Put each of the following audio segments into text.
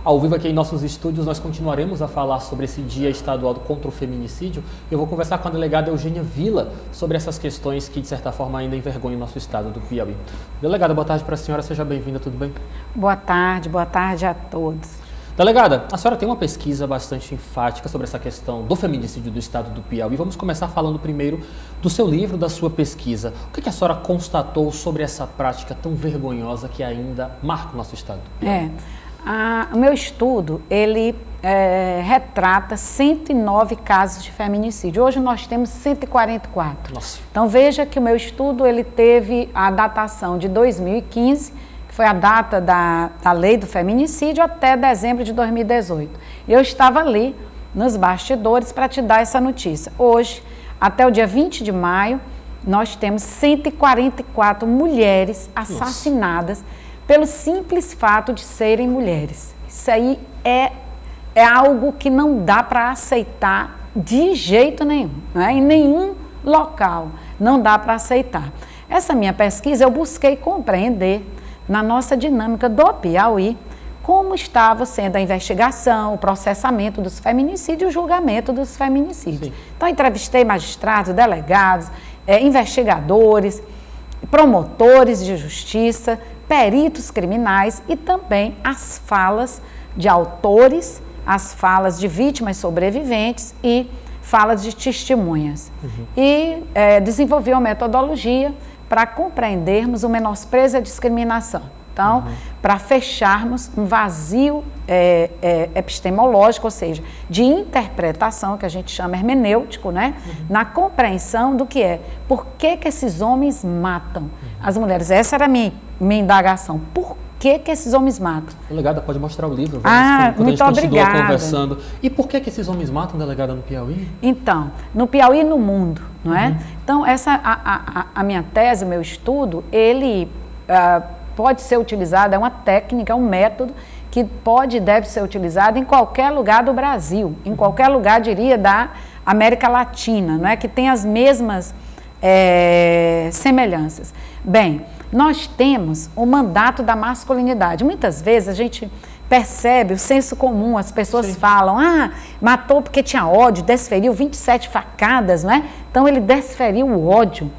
Ao vivo aqui em nossos estúdios, nós continuaremos a falar sobre esse Dia Estadual contra o Feminicídio. Eu vou conversar com a delegada Eugênia Villa sobre essas questões que, de certa forma, ainda envergonham o nosso estado do Piauí. Delegada, boa tarde para a senhora, seja bem-vinda, tudo bem? Boa tarde a todos. Delegada, a senhora tem uma pesquisa bastante enfática sobre essa questão do feminicídio do estado do Piauí. Vamos começar falando primeiro do seu livro, da sua pesquisa. O que a senhora constatou sobre essa prática tão vergonhosa que ainda marca o nosso estado do Piauí? O meu estudo, ele retrata 109 casos de feminicídio. Hoje nós temos 144. Nossa. Então veja que o meu estudo, ele teve a datação de 2015, que foi a data da lei do feminicídio, até dezembro de 2018. Eu estava ali nos bastidores para te dar essa notícia. Hoje, até o dia 20 de maio, nós temos 144 mulheres assassinadas pelo simples fato de serem mulheres. Isso aí é algo que não dá para aceitar de jeito nenhum, né? Em nenhum local não dá para aceitar. Essa minha pesquisa eu busquei compreender na nossa dinâmica do Piauí como estava sendo a investigação, o processamento dos feminicídios e o julgamento dos feminicídios. Sim. Então, entrevistei magistrados, delegados, investigadores, promotores de justiça, peritos criminais e também as falas de autores, as falas de vítimas sobreviventes e falas de testemunhas. E desenvolvi uma metodologia para compreendermos o menosprezo e a discriminação. Então, para fecharmos um vazio epistemológico, ou seja, de interpretação, que a gente chama hermenêutico, né? Na compreensão do que é. Por que esses homens matam as mulheres? Essa era a minha indagação. Por que esses homens matam? Delegada, pode mostrar o livro. Muito obrigada. Conversando. E por que esses homens matam, delegada, no Piauí? Então, no Piauí e no mundo, não é? Então, a minha tese, o meu estudo, ele pode ser utilizado, é uma técnica, é um método que pode e deve ser utilizado em qualquer lugar do Brasil, em qualquer lugar, diria, da América Latina, não é? Que tem as mesmas semelhanças. Bem, nós temos o mandato da masculinidade. Muitas vezes a gente percebe o senso comum, as pessoas falam, matou porque tinha ódio, desferiu 27 facadas, não é? Então ele desferiu o ódio.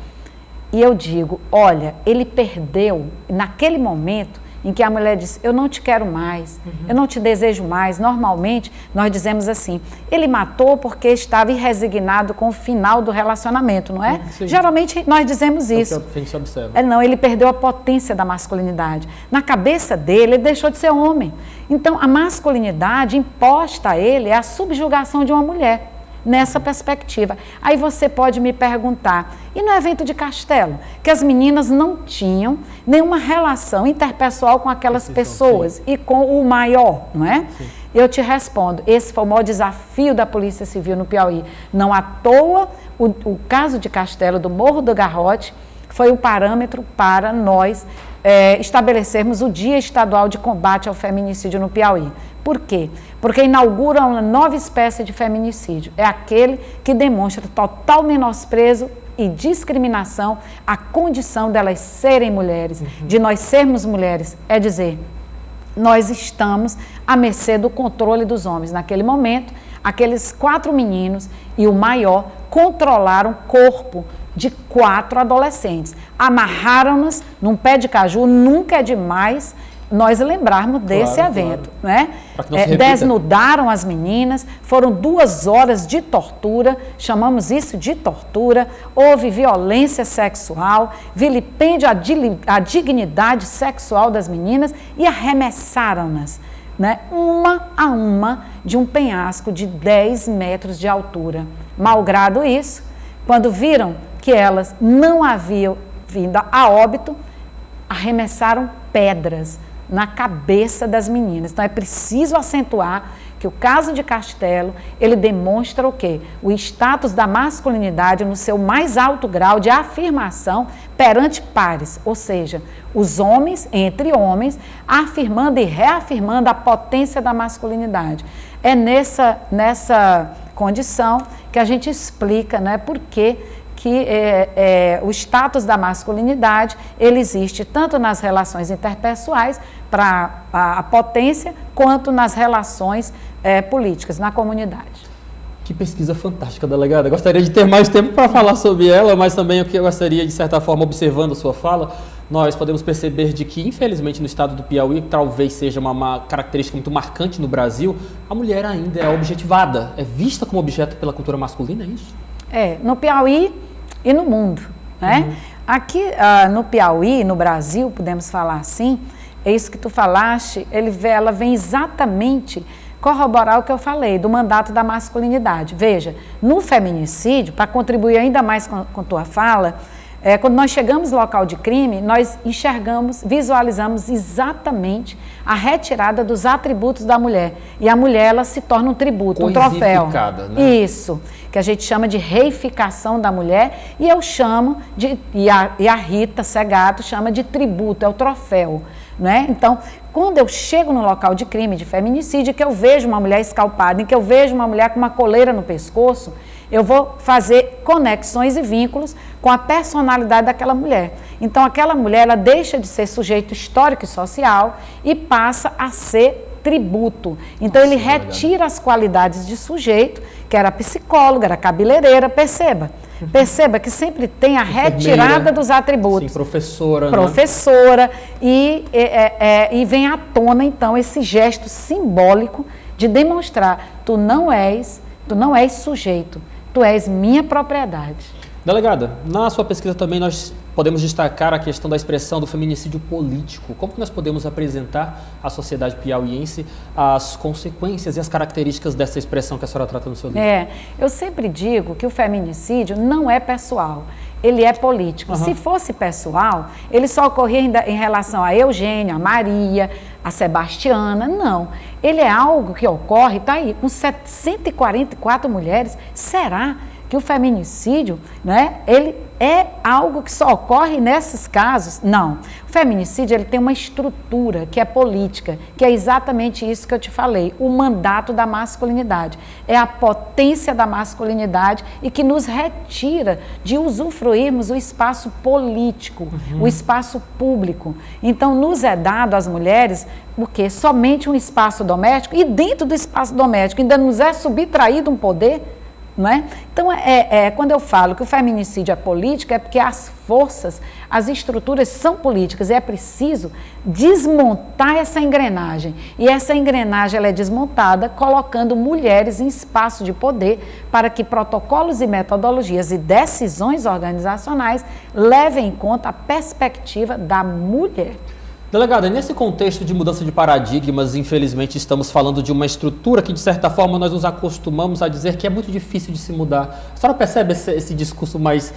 E eu digo, olha, ele perdeu naquele momento em que a mulher disse, eu não te quero mais, eu não te desejo mais. Normalmente, nós dizemos assim, ele matou porque estava irresignado com o final do relacionamento, não é? Geralmente, nós dizemos isso. É o que a gente observa. Não, ele perdeu a potência da masculinidade. Na cabeça dele, ele deixou de ser homem. Então, a masculinidade imposta a ele é a subjugação de uma mulher. Nessa perspectiva. Aí você pode me perguntar, e no evento de Castelo, que as meninas não tinham nenhuma relação interpessoal com aquelas pessoas e com o maior, não é? Sim. Eu te respondo, esse foi o maior desafio da Polícia Civil no Piauí. Não à toa, o caso de Castelo, do Morro do Garrote, foi o parâmetro para nós estabelecermos o Dia Estadual de Combate ao Feminicídio no Piauí. Por quê? Porque inaugura uma nova espécie de feminicídio. É aquele que demonstra total menosprezo e discriminação à condição delas serem mulheres, de nós sermos mulheres. É dizer, nós estamos à mercê do controle dos homens. Naquele momento, aqueles 4 meninos e o maior controlaram o corpo de 4 adolescentes. Amarraram-nos num pé de caju, nunca é demais nós lembrarmos desse evento, né? Desnudaram as meninas, foram 2 horas de tortura, chamamos isso de tortura, houve violência sexual, vilipêndio à dignidade sexual das meninas e arremessaram-nas, né? Uma a uma de um penhasco de 10 metros de altura. Malgrado isso, quando viram que elas não haviam vindo a óbito, arremessaram pedras na cabeça das meninas. Então é preciso acentuar que o caso de Castelo, ele demonstra o quê? O status da masculinidade no seu mais alto grau de afirmação perante pares, ou seja, os homens, entre homens, afirmando e reafirmando a potência da masculinidade. É nessa condição que a gente explica, né, por que que o status da masculinidade, ele existe tanto nas relações interpessoais, para a potência, quanto nas relações políticas, na comunidade. Que pesquisa fantástica, delegada. Gostaria de ter mais tempo para falar sobre ela, mas também o que eu gostaria, de certa forma, observando a sua fala, nós podemos perceber de que, infelizmente, no estado do Piauí, talvez seja uma característica muito marcante no Brasil, a mulher ainda é objetivada, é vista como objeto pela cultura masculina, é isso? No Piauí e no mundo, né? Aqui no Piauí, no Brasil, podemos falar assim, é isso que tu falaste, ela vem exatamente corroborar o que eu falei, do mandato da masculinidade. Veja, no feminicídio, para contribuir ainda mais com tua fala, quando nós chegamos no local de crime, nós enxergamos, visualizamos exatamente a retirada dos atributos da mulher. E a mulher, ela se torna um tributo, um troféu. Né? Isso, que a gente chama de reificação da mulher, e eu chamo e a Rita Segato chama de tributo, é o troféu. Né? Então, quando eu chego no local de crime, de feminicídio, que eu vejo uma mulher escalpada, em que eu vejo uma mulher com uma coleira no pescoço, eu vou fazer conexões e vínculos com a personalidade daquela mulher. Então, aquela mulher, ela deixa de ser sujeito histórico e social e passa a ser tributo. Então, ele retira as qualidades de sujeito, que era psicóloga, era cabeleireira, perceba que sempre tem a retirada dos atributos. Sim, professora. Professora, né? E vem à tona, então, esse gesto simbólico de demonstrar, tu não és sujeito, tu és minha propriedade. Delegada, na sua pesquisa também nós podemos destacar a questão da expressão do feminicídio político. Como que nós podemos apresentar à sociedade piauiense as consequências e as características dessa expressão que a senhora trata no seu livro? Eu sempre digo que o feminicídio não é pessoal, ele é político. Se fosse pessoal, ele só ocorria em relação a Eugênia, a Maria, a Sebastiana, não. Ele é algo que ocorre, está aí, com 144 mulheres. Será que o feminicídio, né, ele é algo que só ocorre nesses casos? Não. O feminicídio, ele tem uma estrutura que é política, que é exatamente isso que eu te falei, o mandato da masculinidade. É a potência da masculinidade e que nos retira de usufruirmos o espaço político, o espaço público. Então, nos é dado às mulheres, o quê? Somente um espaço doméstico, e dentro do espaço doméstico ainda nos é subtraído um poder. Não é? Então, quando eu falo que o feminicídio é política, é porque as forças, as estruturas são políticas e é preciso desmontar essa engrenagem. E essa engrenagem ela é desmontada colocando mulheres em espaço de poder para que protocolos e metodologias e decisões organizacionais levem em conta a perspectiva da mulher. Delegada, nesse contexto de mudança de paradigmas, infelizmente estamos falando de uma estrutura que, de certa forma, nós nos acostumamos a dizer que é muito difícil de se mudar. A senhora percebe esse discurso mais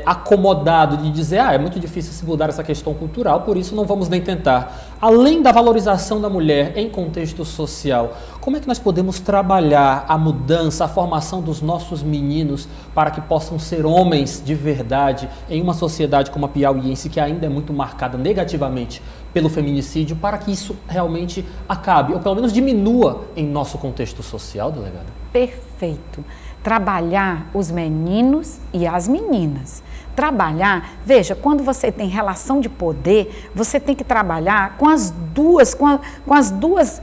acomodado de dizer, é muito difícil se mudar essa questão cultural, por isso não vamos nem tentar. Além da valorização da mulher em contexto social, como é que nós podemos trabalhar a mudança, a formação dos nossos meninos para que possam ser homens de verdade em uma sociedade como a piauiense, que ainda é muito marcada negativamente pelo feminicídio, para que isso realmente acabe, ou pelo menos diminua em nosso contexto social, delegada? Perfeito. Trabalhar os meninos e as meninas. Trabalhar, veja, quando você tem relação de poder, você tem que trabalhar com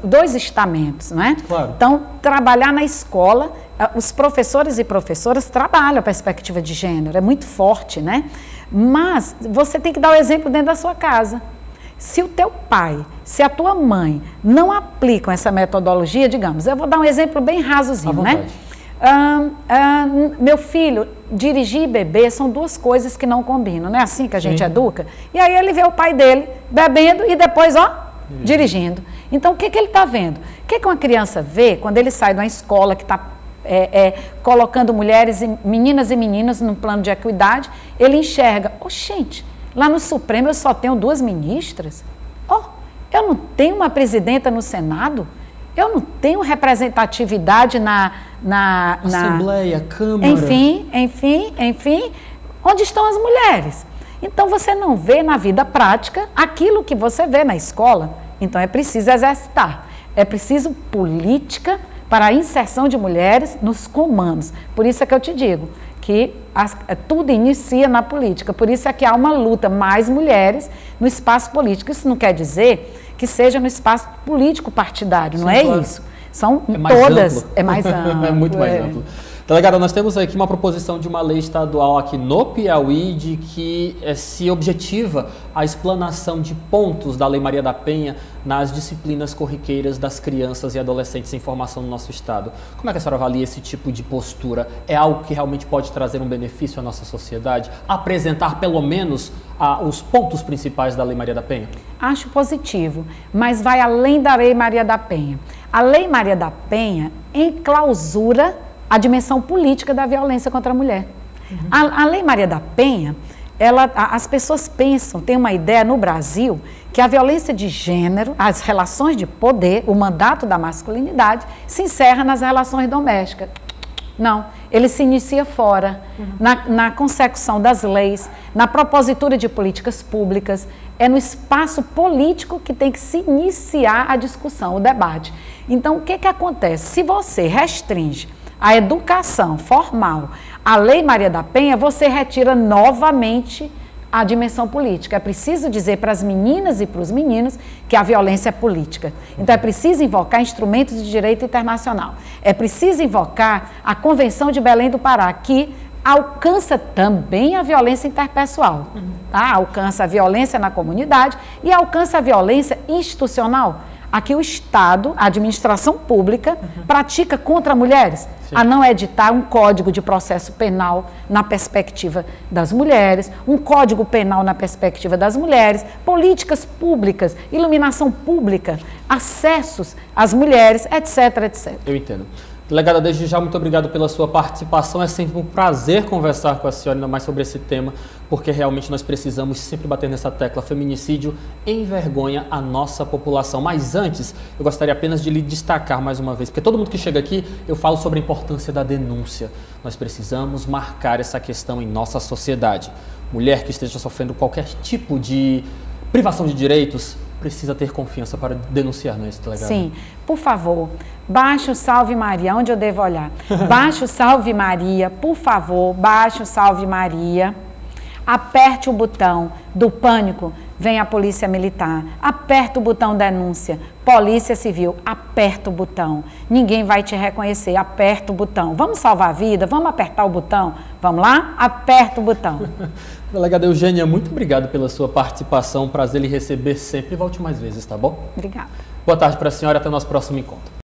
dois estamentos, não é? Claro. Então, trabalhar na escola, os professores e professoras trabalham a perspectiva de gênero, é muito forte, né? Mas você tem que dar o exemplo dentro da sua casa. Se o teu pai, se a tua mãe não aplicam essa metodologia, digamos, eu vou dar um exemplo bem rasozinho, né? Meu filho, dirigir e beber são duas coisas que não combinam, não é assim que a gente educa? E aí ele vê o pai dele bebendo e depois, dirigindo. Então, o que ele está vendo? O que uma criança vê quando ele sai de uma escola que está colocando mulheres, meninas e meninos num plano de equidade? Ele enxerga, gente, lá no Supremo eu só tenho 2 ministras? Eu não tenho uma presidenta no Senado? Eu não tenho representatividade na Assembleia, Câmara. Enfim, onde estão as mulheres? Então, você não vê na vida prática aquilo que você vê na escola. Então, é preciso exercitar. É preciso política para a inserção de mulheres nos comandos. Por isso é que eu te digo que tudo inicia na política. Por isso é que há uma luta mais mulheres no espaço político. Isso não quer dizer que seja no espaço político partidário, não é claro. Isso. São mais todas. amplo. É mais amplo. É muito mais amplo. Delegada, nós temos aqui uma proposição de uma lei estadual aqui no Piauí de que se objetiva a explanação de pontos da Lei Maria da Penha nas disciplinas corriqueiras das crianças e adolescentes em formação no nosso estado. Como é que a senhora avalia esse tipo de postura? É algo que realmente pode trazer um benefício à nossa sociedade? Apresentar pelo menos os pontos principais da Lei Maria da Penha? Acho positivo, mas vai além da Lei Maria da Penha. A Lei Maria da Penha enclausura a dimensão política da violência contra a mulher. A Lei Maria da Penha, as pessoas pensam, tem uma ideia no Brasil, que a violência de gênero, as relações de poder, o mandato da masculinidade, se encerra nas relações domésticas. Não, ele se inicia fora, na consecução das leis, na propositura de políticas públicas, é no espaço político que tem que se iniciar a discussão, o debate. Então, o que acontece? Se você restringe a educação formal, a Lei Maria da Penha, você retira novamente a dimensão política. É preciso dizer para as meninas e para os meninos que a violência é política. Então é preciso invocar instrumentos de direito internacional. É preciso invocar a Convenção de Belém do Pará, que alcança também a violência interpessoal. Tá? Alcança a violência na comunidade e alcança a violência institucional. Aqui o Estado, a administração pública, pratica contra mulheres. Sim. A não editar um código de processo penal na perspectiva das mulheres, um código penal na perspectiva das mulheres, políticas públicas, iluminação pública, acessos às mulheres, etc, etc. Eu entendo. Delegada, desde já, muito obrigado pela sua participação. É sempre um prazer conversar com a senhora, ainda mais sobre esse tema, porque realmente nós precisamos sempre bater nessa tecla. Feminicídio envergonha a nossa população. Mas antes, eu gostaria apenas de lhe destacar mais uma vez, porque todo mundo que chega aqui, eu falo sobre a importância da denúncia. Nós precisamos marcar essa questão em nossa sociedade. Mulher que esteja sofrendo qualquer tipo de privação de direitos, precisa ter confiança para denunciar, não é isso, delegado? Sim, por favor, baixe o Salve Maria, onde eu devo olhar? Baixe o Salve Maria, por favor, baixe o Salve Maria, aperte o botão do pânico, vem a polícia militar, aperta o botão denúncia, polícia civil, aperta o botão, ninguém vai te reconhecer, aperta o botão, vamos salvar a vida, vamos apertar o botão, vamos lá? Aperta o botão. Delegada Eugênia, muito obrigado pela sua participação, prazer lhe receber sempre e volte mais vezes, tá bom? Obrigada. Boa tarde para a senhora, até o nosso próximo encontro.